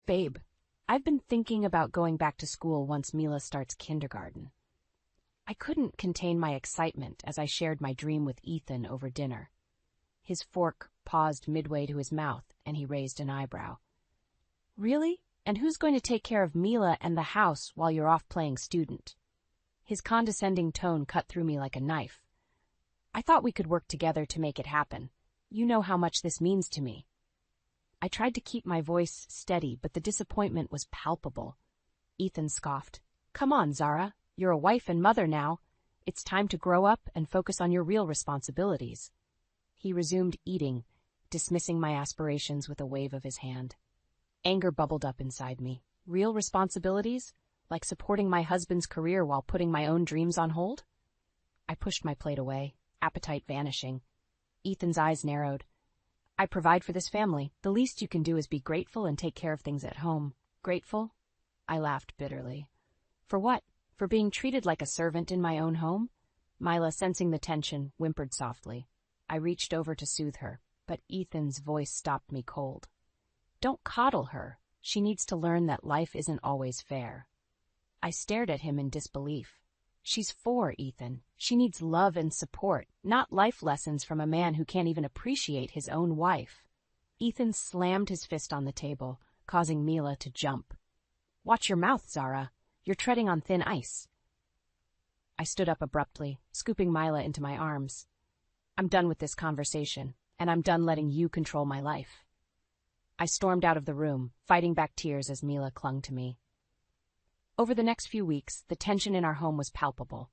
Babe, I've been thinking about going back to school once Mila starts kindergarten. I couldn't contain my excitement as I shared my dream with Ethan over dinner. His fork paused midway to his mouth, and he raised an eyebrow. Really? And who's going to take care of Mila and the house while you're off playing student? His condescending tone cut through me like a knife. I thought we could work together to make it happen. You know how much this means to me. I tried to keep my voice steady, but the disappointment was palpable. Ethan scoffed. Come on, Zara. You're a wife and mother now. It's time to grow up and focus on your real responsibilities. He resumed eating, dismissing my aspirations with a wave of his hand. Anger bubbled up inside me. Real responsibilities? Like supporting my husband's career while putting my own dreams on hold? I pushed my plate away, appetite vanishing. Ethan's eyes narrowed. I provide for this family. The least you can do is be grateful and take care of things at home. Grateful? I laughed bitterly. For what? For being treated like a servant in my own home? Mila, sensing the tension, whimpered softly. I reached over to soothe her, but Ethan's voice stopped me cold. Don't coddle her. She needs to learn that life isn't always fair. I stared at him in disbelief. She's 4, Ethan. She needs love and support, not life lessons from a man who can't even appreciate his own wife. Ethan slammed his fist on the table, causing Mila to jump. Watch your mouth, Zara. You're treading on thin ice. I stood up abruptly, scooping Mila into my arms. I'm done with this conversation, and I'm done letting you control my life. I stormed out of the room, fighting back tears as Mila clung to me. Over the next few weeks, the tension in our home was palpable.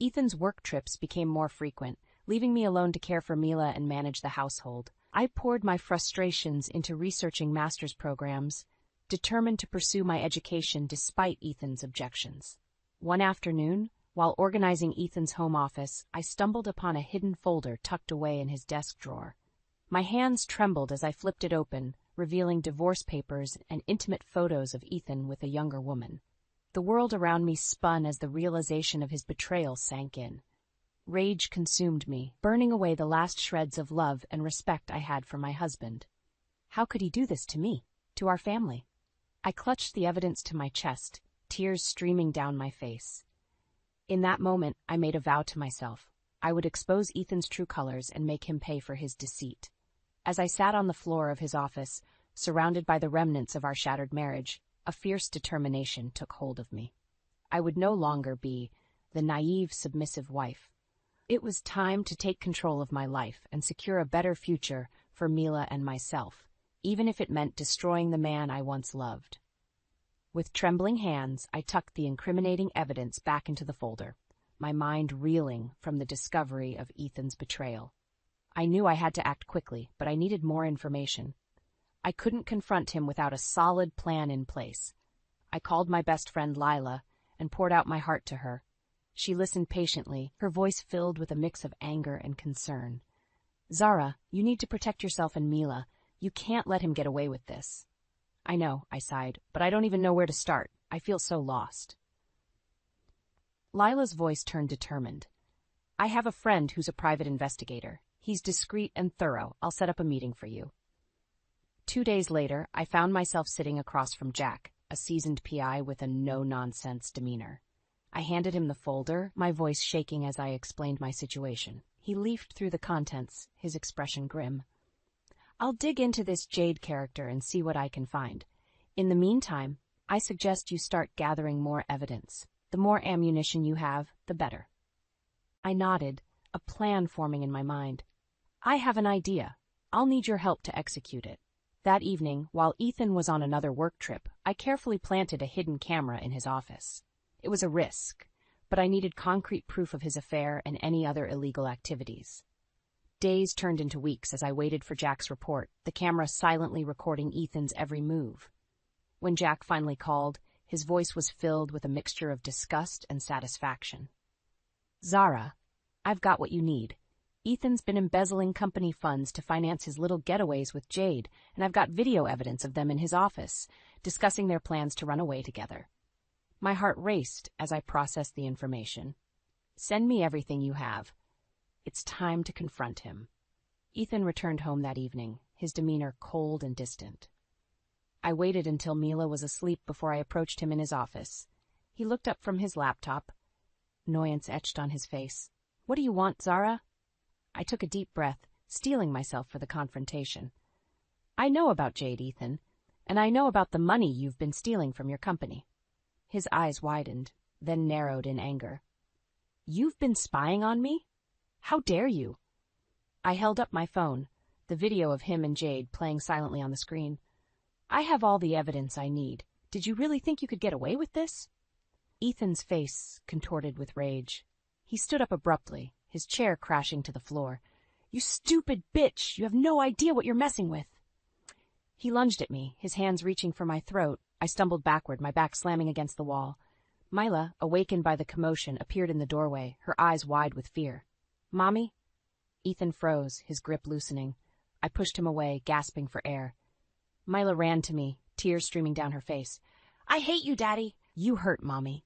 Ethan's work trips became more frequent, leaving me alone to care for Mila and manage the household. I poured my frustrations into researching master's programs, determined to pursue my education despite Ethan's objections. One afternoon, while organizing Ethan's home office, I stumbled upon a hidden folder tucked away in his desk drawer. My hands trembled as I flipped it open, revealing divorce papers and intimate photos of Ethan with a younger woman. The world around me spun as the realization of his betrayal sank in. Rage consumed me, burning away the last shreds of love and respect I had for my husband. How could he do this to me, to our family? I clutched the evidence to my chest, tears streaming down my face. In that moment, I made a vow to myself. I would expose Ethan's true colors and make him pay for his deceit. As I sat on the floor of his office, surrounded by the remnants of our shattered marriage, a fierce determination took hold of me. I would no longer be the naive, submissive wife. It was time to take control of my life and secure a better future for Mila and myself, even if it meant destroying the man I once loved. With trembling hands, I tucked the incriminating evidence back into the folder, my mind reeling from the discovery of Ethan's betrayal. I knew I had to act quickly, but I needed more information. I couldn't confront him without a solid plan in place. I called my best friend Lila and poured out my heart to her. She listened patiently, her voice filled with a mix of anger and concern. Zara, you need to protect yourself and Mila. You can't let him get away with this. I know, I sighed, but I don't even know where to start. I feel so lost. Lila's voice turned determined. I have a friend who's a private investigator. He's discreet and thorough. I'll set up a meeting for you. 2 days later, I found myself sitting across from Jack, a seasoned PI with a no-nonsense demeanor. I handed him the folder, my voice shaking as I explained my situation. He leafed through the contents, his expression grim. I'll dig into this Jade character and see what I can find. In the meantime, I suggest you start gathering more evidence. The more ammunition you have, the better. I nodded, a plan forming in my mind. I have an idea. I'll need your help to execute it. That evening, while Ethan was on another work trip, I carefully planted a hidden camera in his office. It was a risk, but I needed concrete proof of his affair and any other illegal activities. Days turned into weeks as I waited for Jack's report, the camera silently recording Ethan's every move. When Jack finally called, his voice was filled with a mixture of disgust and satisfaction. Zara, I've got what you need. Ethan's been embezzling company funds to finance his little getaways with Jade, and I've got video evidence of them in his office, discussing their plans to run away together. My heart raced as I processed the information. Send me everything you have. It's time to confront him. Ethan returned home that evening, his demeanor cold and distant. I waited until Mila was asleep before I approached him in his office. He looked up from his laptop. Annoyance etched on his face. "What do you want, Zara?" I took a deep breath, steeling myself for the confrontation. "I know about Jade, Ethan, and I know about the money you've been stealing from your company." His eyes widened, then narrowed in anger. "You've been spying on me? How dare you?" I held up my phone, the video of him and Jade playing silently on the screen. "I have all the evidence I need. Did you really think you could get away with this?" Ethan's face contorted with rage. He stood up abruptly, his chair crashing to the floor. "You stupid bitch! You have no idea what you're messing with!" He lunged at me, his hands reaching for my throat. I stumbled backward, my back slamming against the wall. Mila, awakened by the commotion, appeared in the doorway, her eyes wide with fear. "Mommy?" Ethan froze, his grip loosening. I pushed him away, gasping for air. Mila ran to me, tears streaming down her face. "I hate you, Daddy!" "You hurt Mommy."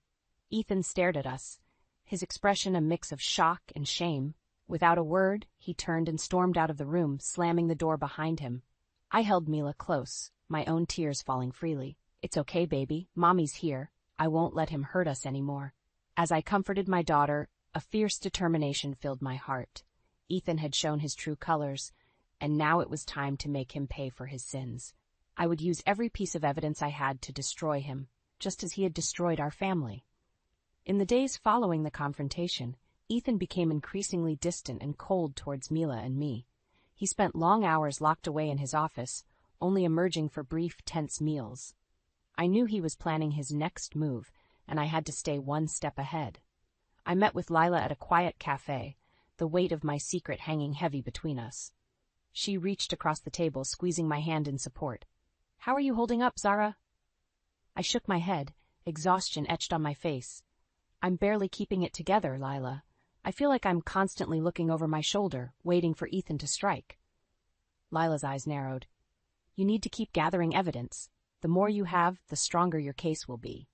Ethan stared at us, his expression a mix of shock and shame. Without a word, he turned and stormed out of the room, slamming the door behind him. I held Mila close, my own tears falling freely. "It's okay, baby. Mommy's here. I won't let him hurt us anymore." As I comforted my daughter, a fierce determination filled my heart. Ethan had shown his true colors, and now it was time to make him pay for his sins. I would use every piece of evidence I had to destroy him, just as he had destroyed our family. In the days following the confrontation, Ethan became increasingly distant and cold towards Mila and me. He spent long hours locked away in his office, only emerging for brief, tense meals. I knew he was planning his next move, and I had to stay one step ahead. I met with Lila at a quiet cafe, the weight of my secret hanging heavy between us. She reached across the table, squeezing my hand in support. "How are you holding up, Zara?" I shook my head, exhaustion etched on my face. "I'm barely keeping it together, Lila. I feel like I'm constantly looking over my shoulder, waiting for Ethan to strike." Lila's eyes narrowed. "You need to keep gathering evidence. The more you have, the stronger your case will be."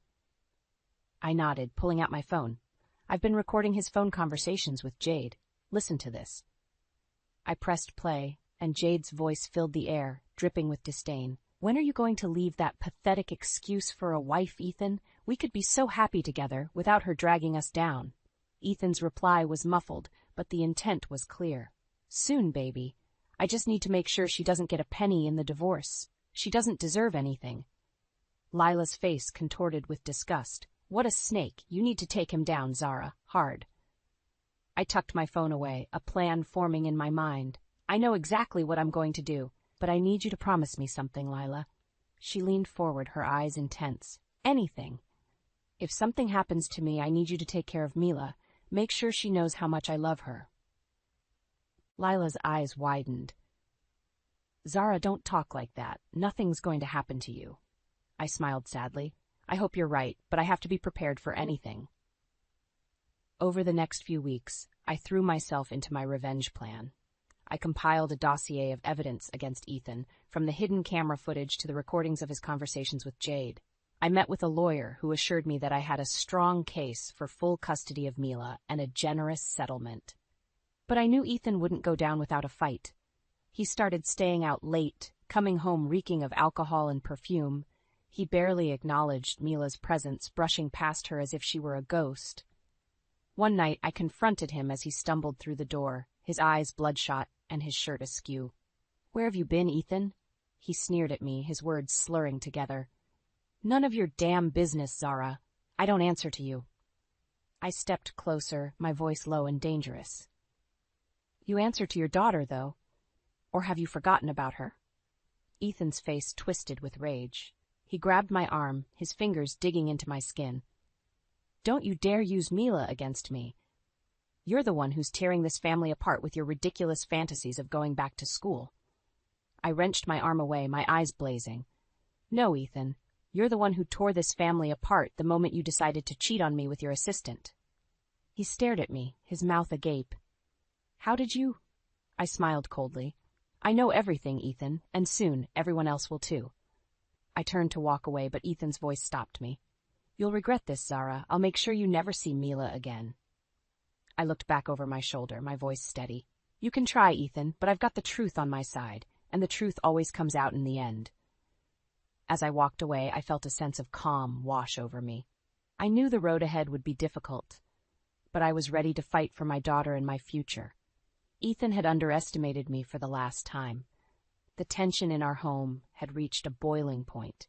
I nodded, pulling out my phone. "I've been recording his phone conversations with Jade. Listen to this." I pressed play, and Jade's voice filled the air, dripping with disdain. "When are you going to leave that pathetic excuse for a wife, Ethan? We could be so happy together, without her dragging us down." Ethan's reply was muffled, but the intent was clear. "Soon, baby. I just need to make sure she doesn't get a penny in the divorce. She doesn't deserve anything." Lila's face contorted with disgust. "What a snake. You need to take him down, Zara. Hard." I tucked my phone away, a plan forming in my mind. "I know exactly what I'm going to do, but I need you to promise me something, Lila." She leaned forward, her eyes intense. "Anything. If something happens to me, I need you to take care of Mila. Make sure she knows how much I love her." Lila's eyes widened. "Zara, don't talk like that. Nothing's going to happen to you." I smiled sadly. "I hope you're right, but I have to be prepared for anything." Over the next few weeks, I threw myself into my revenge plan. I compiled a dossier of evidence against Ethan, from the hidden camera footage to the recordings of his conversations with Jade. I met with a lawyer who assured me that I had a strong case for full custody of Mila and a generous settlement. But I knew Ethan wouldn't go down without a fight. He started staying out late, coming home reeking of alcohol and perfume. He barely acknowledged Mila's presence, brushing past her as if she were a ghost. One night I confronted him as he stumbled through the door, his eyes bloodshot and his shirt askew. "Where have you been, Ethan?" He sneered at me, his words slurring together. "None of your damn business, Zara. I don't answer to you." I stepped closer, my voice low and dangerous. "You answer to your daughter, though. Or have you forgotten about her?" Ethan's face twisted with rage. He grabbed my arm, his fingers digging into my skin. "Don't you dare use Mila against me. You're the one who's tearing this family apart with your ridiculous fantasies of going back to school." I wrenched my arm away, my eyes blazing. "No, Ethan. You're the one who tore this family apart the moment you decided to cheat on me with your assistant." He stared at me, his mouth agape. "How did you?" I smiled coldly. "I know everything, Ethan, and soon everyone else will too." I turned to walk away, but Ethan's voice stopped me. "You'll regret this, Zara. I'll make sure you never see Mila again." I looked back over my shoulder, my voice steady. "You can try, Ethan, but I've got the truth on my side, and the truth always comes out in the end." As I walked away, I felt a sense of calm wash over me. I knew the road ahead would be difficult, but I was ready to fight for my daughter and my future. Ethan had underestimated me for the last time. The tension in our home had reached a boiling point.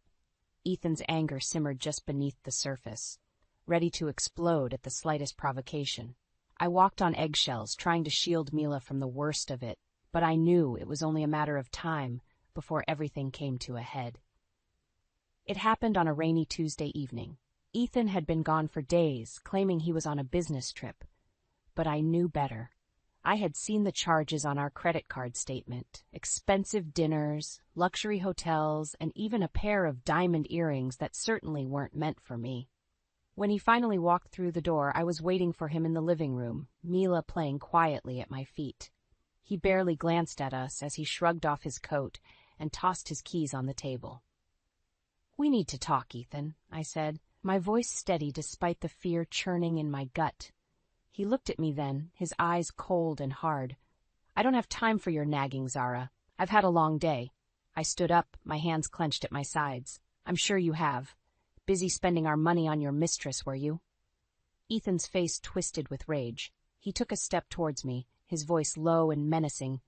Ethan's anger simmered just beneath the surface, ready to explode at the slightest provocation. I walked on eggshells, trying to shield Mila from the worst of it, but I knew it was only a matter of time before everything came to a head. It happened on a rainy Tuesday evening. Ethan had been gone for days, claiming he was on a business trip. But I knew better. I had seen the charges on our credit card statement: expensive dinners, luxury hotels, and even a pair of diamond earrings that certainly weren't meant for me. When he finally walked through the door, I was waiting for him in the living room, Mila playing quietly at my feet. He barely glanced at us as he shrugged off his coat and tossed his keys on the table. "We need to talk, Ethan," I said, my voice steady despite the fear churning in my gut. He looked at me then, his eyes cold and hard. "I don't have time for your nagging, Zara. I've had a long day." I stood up, my hands clenched at my sides. "I'm sure you have. Busy spending our money on your mistress, were you?" Ethan's face twisted with rage. He took a step towards me, his voice low and menacing.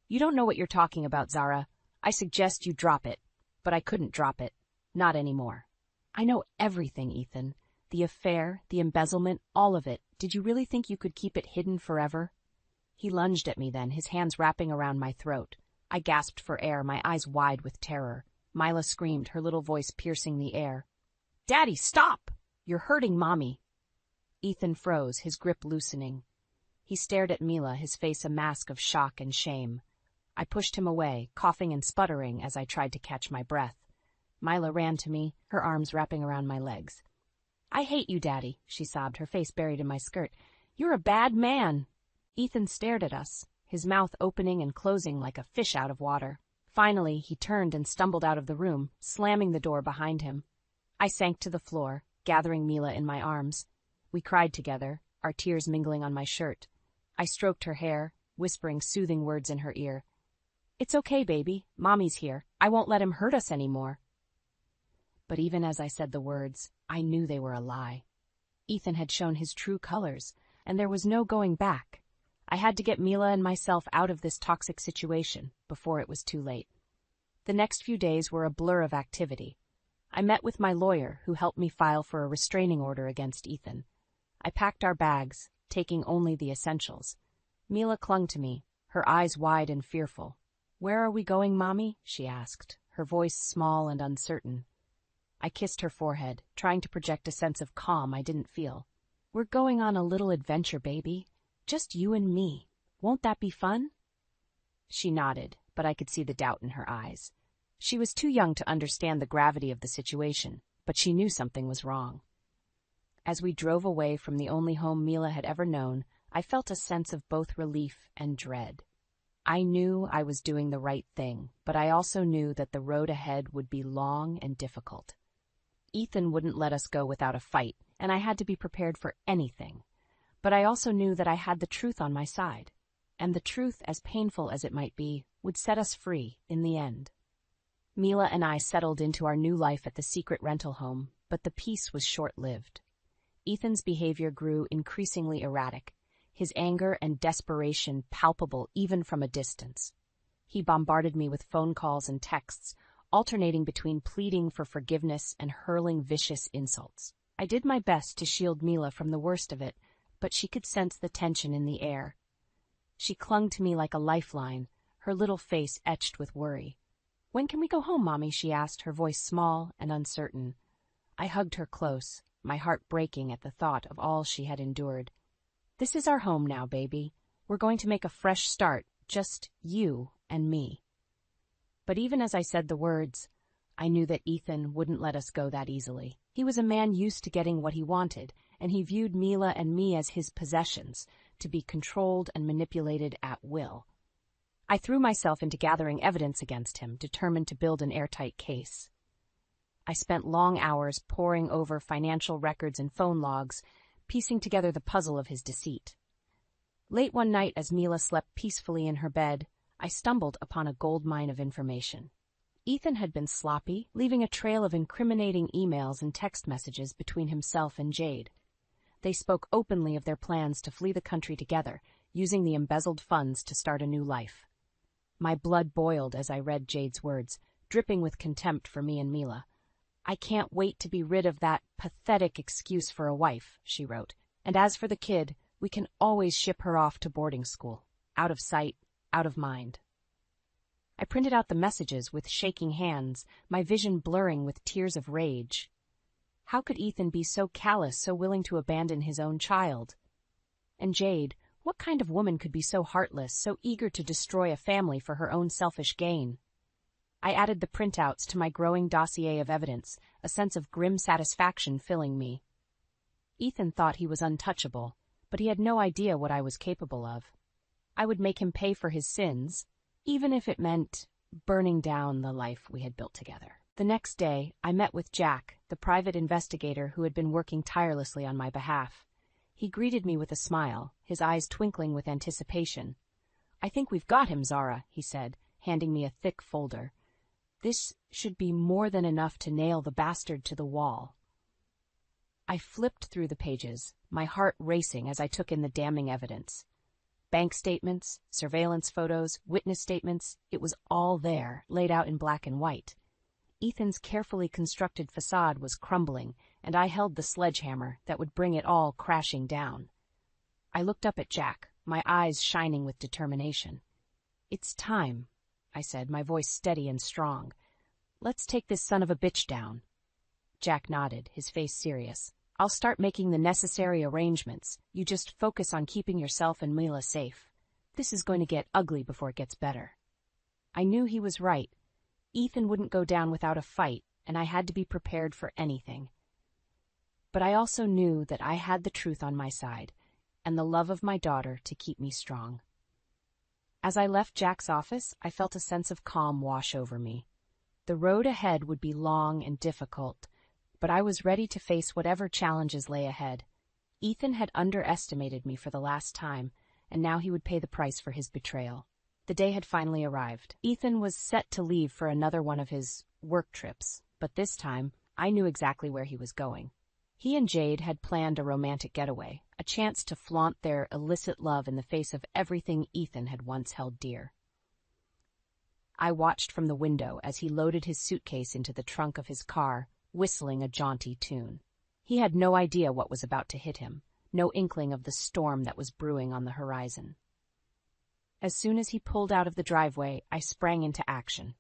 "You don't know what you're talking about, Zara. I suggest you drop it." But I couldn't drop it. Not anymore. "I know everything, Ethan. The affair, the embezzlement, all of it. Did you really think you could keep it hidden forever?" He lunged at me then, his hands wrapping around my throat. I gasped for air, my eyes wide with terror. Mila screamed, her little voice piercing the air. "Daddy, stop! You're hurting Mommy." Ethan froze, his grip loosening. He stared at Mila, his face a mask of shock and shame. I pushed him away, coughing and sputtering as I tried to catch my breath. Mila ran to me, her arms wrapping around my legs. "I hate you, Daddy," she sobbed, her face buried in my skirt. "You're a bad man." Ethan stared at us, his mouth opening and closing like a fish out of water. Finally, he turned and stumbled out of the room, slamming the door behind him. I sank to the floor, gathering Mila in my arms. We cried together, our tears mingling on my shirt. I stroked her hair, whispering soothing words in her ear. "It's okay, baby. Mommy's here. I won't let him hurt us anymore." But even as I said the words, I knew they were a lie. Ethan had shown his true colors, and there was no going back. I had to get Mila and myself out of this toxic situation before it was too late. The next few days were a blur of activity. I met with my lawyer, who helped me file for a restraining order against Ethan. I packed our bags, taking only the essentials. Mila clung to me, her eyes wide and fearful. "Where are we going, Mommy?" she asked, her voice small and uncertain. I kissed her forehead, trying to project a sense of calm I didn't feel. "We're going on a little adventure, baby. Just you and me. Won't that be fun?" She nodded, but I could see the doubt in her eyes. She was too young to understand the gravity of the situation, but she knew something was wrong. As we drove away from the only home Mila had ever known, I felt a sense of both relief and dread. I knew I was doing the right thing, but I also knew that the road ahead would be long and difficult. Ethan wouldn't let us go without a fight, and I had to be prepared for anything. But I also knew that I had the truth on my side, and the truth, as painful as it might be, would set us free in the end. Mila and I settled into our new life at the secret rental home, but the peace was short-lived. Ethan's behavior grew increasingly erratic, his anger and desperation palpable even from a distance. He bombarded me with phone calls and texts, alternating between pleading for forgiveness and hurling vicious insults. I did my best to shield Mila from the worst of it, but she could sense the tension in the air. She clung to me like a lifeline, her little face etched with worry. "When can we go home, Mommy?" she asked, her voice small and uncertain. I hugged her close, my heart breaking at the thought of all she had endured. "This is our home now, baby. We're going to make a fresh start, just you and me." But even as I said the words, I knew that Ethan wouldn't let us go that easily. He was a man used to getting what he wanted, and he viewed Mila and me as his possessions, to be controlled and manipulated at will. I threw myself into gathering evidence against him, determined to build an airtight case. I spent long hours poring over financial records and phone logs, piecing together the puzzle of his deceit. Late one night, as Mila slept peacefully in her bed, I stumbled upon a goldmine of information. Ethan had been sloppy, leaving a trail of incriminating emails and text messages between himself and Jade. They spoke openly of their plans to flee the country together, using the embezzled funds to start a new life. My blood boiled as I read Jade's words, dripping with contempt for me and Mila. "I can't wait to be rid of that pathetic excuse for a wife," she wrote. "And as for the kid, we can always ship her off to boarding school. Out of sight, out of mind." I printed out the messages with shaking hands, my vision blurring with tears of rage. How could Ethan be so callous, so willing to abandon his own child? And Jade, what kind of woman could be so heartless, so eager to destroy a family for her own selfish gain? I added the printouts to my growing dossier of evidence, a sense of grim satisfaction filling me. Ethan thought he was untouchable, but he had no idea what I was capable of. I would make him pay for his sins, even if it meant burning down the life we had built together. The next day, I met with Jack, the private investigator who had been working tirelessly on my behalf. He greeted me with a smile, his eyes twinkling with anticipation. "I think we've got him, Zara," he said, handing me a thick folder. "This should be more than enough to nail the bastard to the wall." I flipped through the pages, my heart racing as I took in the damning evidence. Bank statements, surveillance photos, witness statements, it was all there, laid out in black and white. Ethan's carefully constructed facade was crumbling, and I held the sledgehammer that would bring it all crashing down. I looked up at Jack, my eyes shining with determination. "It's time," I said, my voice steady and strong. "Let's take this son of a bitch down." Jack nodded, his face serious. "I'll start making the necessary arrangements. You just focus on keeping yourself and Mila safe. This is going to get ugly before it gets better." I knew he was right. Ethan wouldn't go down without a fight, and I had to be prepared for anything. But I also knew that I had the truth on my side, and the love of my daughter to keep me strong. As I left Jack's office, I felt a sense of calm wash over me. The road ahead would be long and difficult, but I was ready to face whatever challenges lay ahead. Ethan had underestimated me for the last time, and now he would pay the price for his betrayal. The day had finally arrived. Ethan was set to leave for another one of his work trips, but this time I knew exactly where he was going. He and Jade had planned a romantic getaway, a chance to flaunt their illicit love in the face of everything Ethan had once held dear. I watched from the window as he loaded his suitcase into the trunk of his car, whistling a jaunty tune. He had no idea what was about to hit him, no inkling of the storm that was brewing on the horizon. As soon as he pulled out of the driveway, I sprang into action.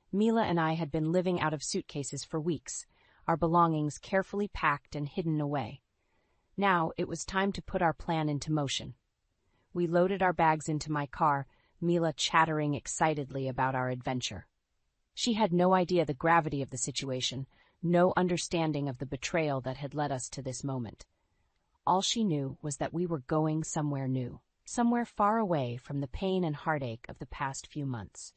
Mila and I had been living out of suitcases for weeks, our belongings carefully packed and hidden away. Now it was time to put our plan into motion. We loaded our bags into my car, Mila chattering excitedly about our adventure. She had no idea the gravity of the situation, no understanding of the betrayal that had led us to this moment. All she knew was that we were going somewhere new, somewhere far away from the pain and heartache of the past few months.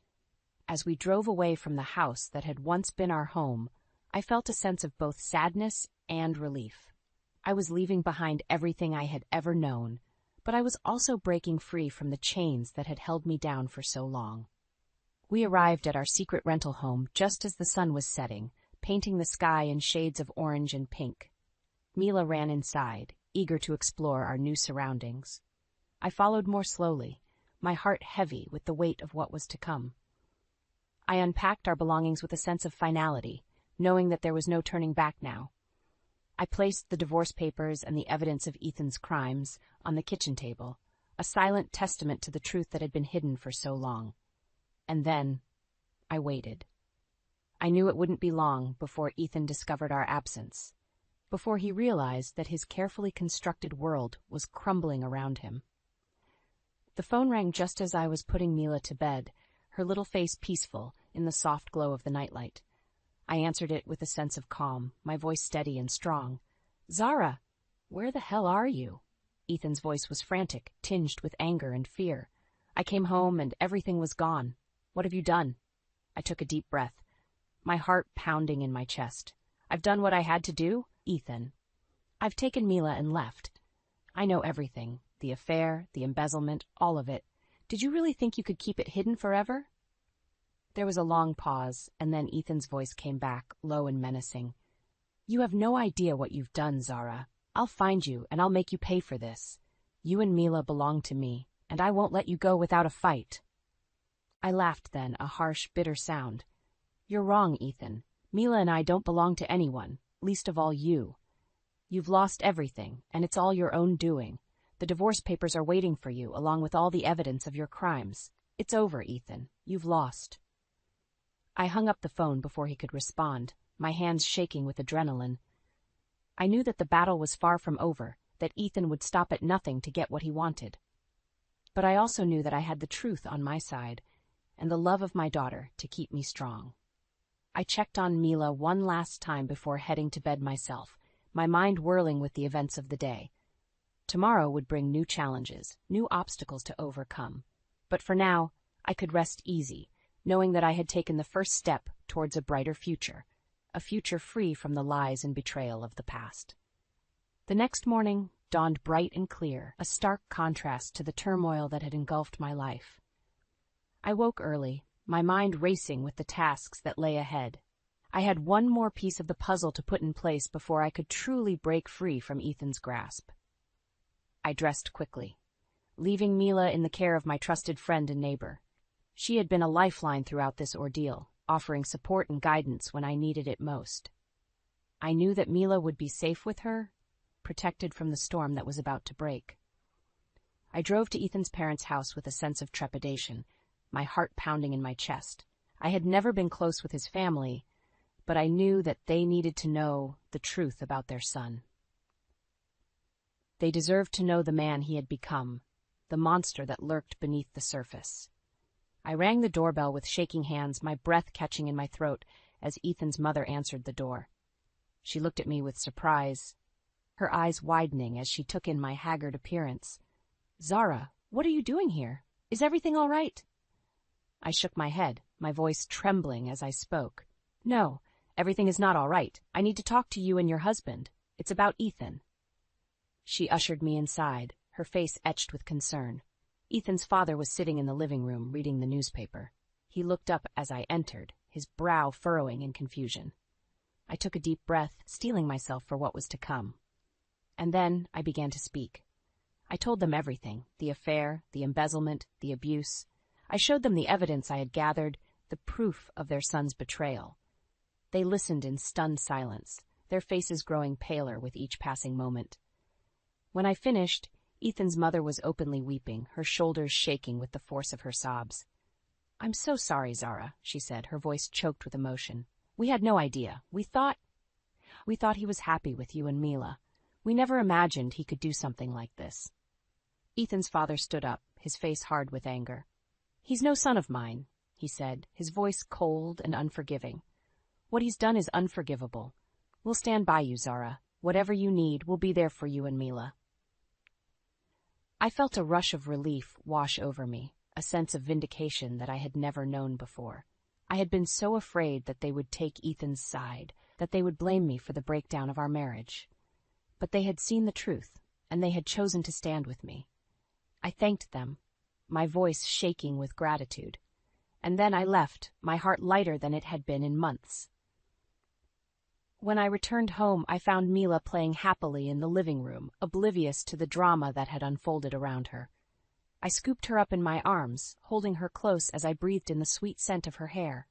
As we drove away from the house that had once been our home, I felt a sense of both sadness and relief. I was leaving behind everything I had ever known, but I was also breaking free from the chains that had held me down for so long. We arrived at our secret rental home just as the sun was setting, painting the sky in shades of orange and pink. Mila ran inside, eager to explore our new surroundings. I followed more slowly, my heart heavy with the weight of what was to come. I unpacked our belongings with a sense of finality, knowing that there was no turning back now. I placed the divorce papers and the evidence of Ethan's crimes on the kitchen table, a silent testament to the truth that had been hidden for so long. And then, I waited. I knew it wouldn't be long before Ethan discovered our absence, before he realized that his carefully constructed world was crumbling around him. The phone rang just as I was putting Mila to bed, her little face peaceful in the soft glow of the nightlight. I answered it with a sense of calm, my voice steady and strong. "Zara, where the hell are you?" Ethan's voice was frantic, tinged with anger and fear. "I came home and everything was gone. What have you done?" I took a deep breath, my heart pounding in my chest. "I've done what I had to do, Ethan. I've taken Mila and left. I know everything, the affair, the embezzlement, all of it. Did you really think you could keep it hidden forever?" There was a long pause, and then Ethan's voice came back, low and menacing. You have no idea what you've done, Zara. I'll find you, and I'll make you pay for this. You and Mila belong to me, and I won't let you go without a fight. I laughed then, a harsh, bitter sound. You're wrong, Ethan. Mila and I don't belong to anyone, least of all you. You've lost everything, and it's all your own doing. The divorce papers are waiting for you, along with all the evidence of your crimes. It's over, Ethan. You've lost. I hung up the phone before he could respond, my hands shaking with adrenaline. I knew that the battle was far from over, that Ethan would stop at nothing to get what he wanted. But I also knew that I had the truth on my side, and the love of my daughter to keep me strong. I checked on Mila one last time before heading to bed myself, my mind whirling with the events of the day. Tomorrow would bring new challenges, new obstacles to overcome. But for now, I could rest easy, knowing that I had taken the first step towards a brighter future, a future free from the lies and betrayal of the past. The next morning dawned bright and clear, a stark contrast to the turmoil that had engulfed my life. I woke early, my mind racing with the tasks that lay ahead. I had one more piece of the puzzle to put in place before I could truly break free from Ethan's grasp. I dressed quickly, leaving Mila in the care of my trusted friend and neighbor. She had been a lifeline throughout this ordeal, offering support and guidance when I needed it most. I knew that Mila would be safe with her, protected from the storm that was about to break. I drove to Ethan's parents' house with a sense of trepidation, my heart pounding in my chest. I had never been close with his family, but I knew that they needed to know the truth about their son. They deserved to know the man he had become, the monster that lurked beneath the surface. I rang the doorbell with shaking hands, my breath catching in my throat as Ethan's mother answered the door. She looked at me with surprise, her eyes widening as she took in my haggard appearance. "Zara, what are you doing here? Is everything all right?" I shook my head, my voice trembling as I spoke. "No, everything is not all right. I need to talk to you and your husband. It's about Ethan." She ushered me inside, her face etched with concern. Ethan's father was sitting in the living room, reading the newspaper. He looked up as I entered, his brow furrowing in confusion. I took a deep breath, steeling myself for what was to come. And then I began to speak. I told them everything, the affair, the embezzlement, the abuse. I showed them the evidence I had gathered, the proof of their son's betrayal. They listened in stunned silence, their faces growing paler with each passing moment. When I finished, Ethan's mother was openly weeping, her shoulders shaking with the force of her sobs. "I'm so sorry, Zara," she said, her voice choked with emotion. "We had no idea. We thought he was happy with you and Mila. We never imagined he could do something like this." Ethan's father stood up, his face hard with anger. "He's no son of mine," he said, his voice cold and unforgiving. "What he's done is unforgivable. We'll stand by you, Zara. Whatever you need, we'll be there for you and Mila." I felt a rush of relief wash over me, a sense of vindication that I had never known before. I had been so afraid that they would take Ethan's side, that they would blame me for the breakdown of our marriage. But they had seen the truth, and they had chosen to stand with me. I thanked them, my voice shaking with gratitude. And then I left, my heart lighter than it had been in months. When I returned home, I found Mila playing happily in the living room, oblivious to the drama that had unfolded around her. I scooped her up in my arms, holding her close as I breathed in the sweet scent of her hair.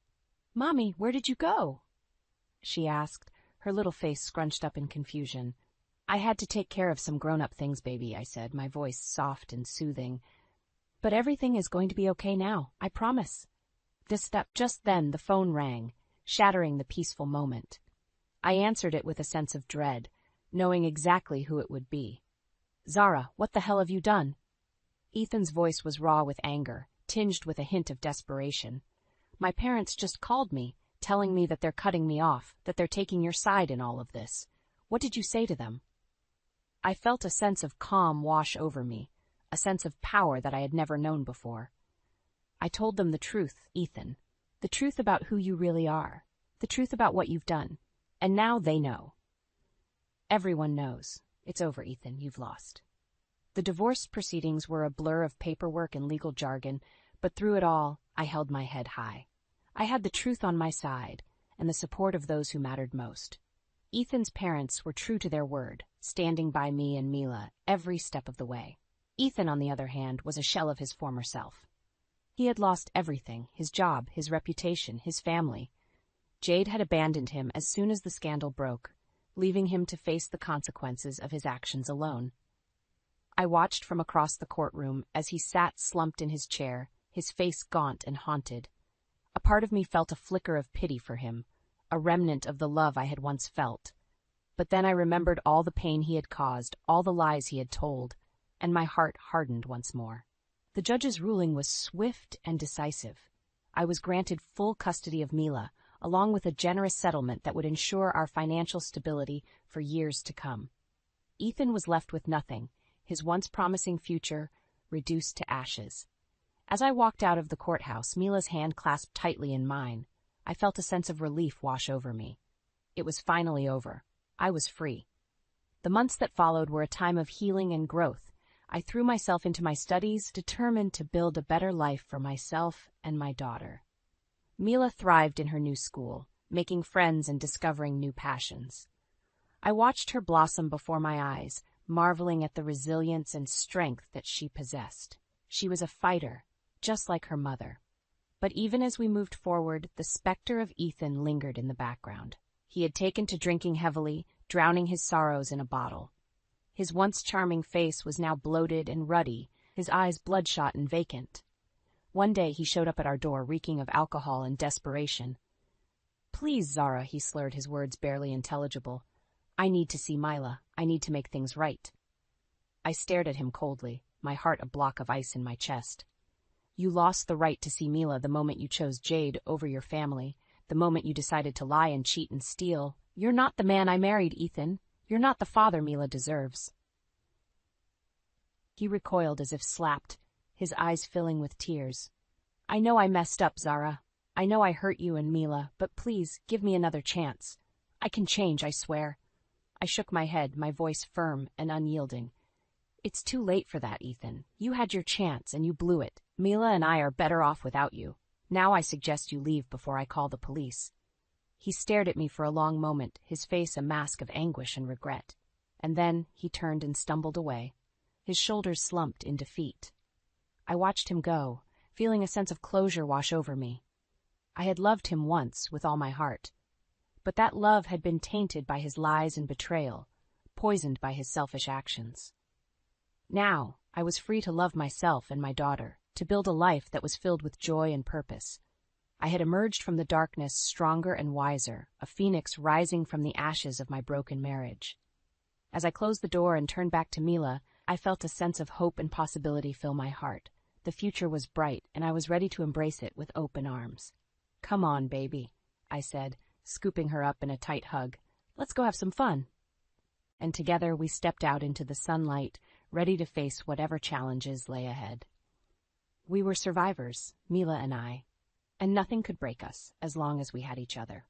"Mommy, where did you go?" she asked, her little face scrunched up in confusion. "I had to take care of some grown-up things, baby," I said, my voice soft and soothing. "But everything is going to be okay now, I promise." Just then the phone rang, shattering the peaceful moment. I answered it with a sense of dread, knowing exactly who it would be. "Zara, what the hell have you done?" Ethan's voice was raw with anger, tinged with a hint of desperation. "My parents just called me, telling me that they're cutting me off, that they're taking your side in all of this. What did you say to them?" I felt a sense of calm wash over me, a sense of power that I had never known before. I told them the truth, Ethan, the truth about who you really are, the truth about what you've done. And now they know. Everyone knows. It's over, Ethan. You've lost. The divorce proceedings were a blur of paperwork and legal jargon, but through it all, I held my head high. I had the truth on my side and the support of those who mattered most. Ethan's parents were true to their word, standing by me and Mila every step of the way. Ethan, on the other hand, was a shell of his former self. He had lost everything: his job, his reputation, his family. Jade had abandoned him as soon as the scandal broke, leaving him to face the consequences of his actions alone. I watched from across the courtroom as he sat slumped in his chair, his face gaunt and haunted. A part of me felt a flicker of pity for him, a remnant of the love I had once felt. But then I remembered all the pain he had caused, all the lies he had told, and my heart hardened once more. The judge's ruling was swift and decisive. I was granted full custody of Mila, along with a generous settlement that would ensure our financial stability for years to come. Ethan was left with nothing, his once promising future reduced to ashes. As I walked out of the courthouse, Mila's hand clasped tightly in mine. I felt a sense of relief wash over me. It was finally over. I was free. The months that followed were a time of healing and growth. I threw myself into my studies, determined to build a better life for myself and my daughter. Mila thrived in her new school, making friends and discovering new passions. I watched her blossom before my eyes, marveling at the resilience and strength that she possessed. She was a fighter, just like her mother. But even as we moved forward, the specter of Ethan lingered in the background. He had taken to drinking heavily, drowning his sorrows in a bottle. His once charming face was now bloated and ruddy, his eyes bloodshot and vacant. One day he showed up at our door, reeking of alcohol and desperation. "Please, Zara," he slurred, his words barely intelligible. "I need to see Mila. I need to make things right." I stared at him coldly, my heart a block of ice in my chest. "You lost the right to see Mila the moment you chose Jade over your family, the moment you decided to lie and cheat and steal. You're not the man I married, Ethan. You're not the father Mila deserves." He recoiled as if slapped, his eyes filling with tears. "I know I messed up, Zara. I know I hurt you and Mila, but please, give me another chance. I can change, I swear." I shook my head, my voice firm and unyielding. "It's too late for that, Ethan. You had your chance and you blew it. Mila and I are better off without you. Now I suggest you leave before I call the police." He stared at me for a long moment, his face a mask of anguish and regret. And then he turned and stumbled away. His shoulders slumped in defeat. I watched him go, feeling a sense of closure wash over me. I had loved him once with all my heart. But that love had been tainted by his lies and betrayal, poisoned by his selfish actions. Now I was free to love myself and my daughter, to build a life that was filled with joy and purpose. I had emerged from the darkness stronger and wiser, a phoenix rising from the ashes of my broken marriage. As I closed the door and turned back to Mila, I felt a sense of hope and possibility fill my heart. The future was bright, and I was ready to embrace it with open arms. "Come on, baby," I said, scooping her up in a tight hug. "Let's go have some fun." And together we stepped out into the sunlight, ready to face whatever challenges lay ahead. We were survivors, Mila and I, and nothing could break us as long as we had each other.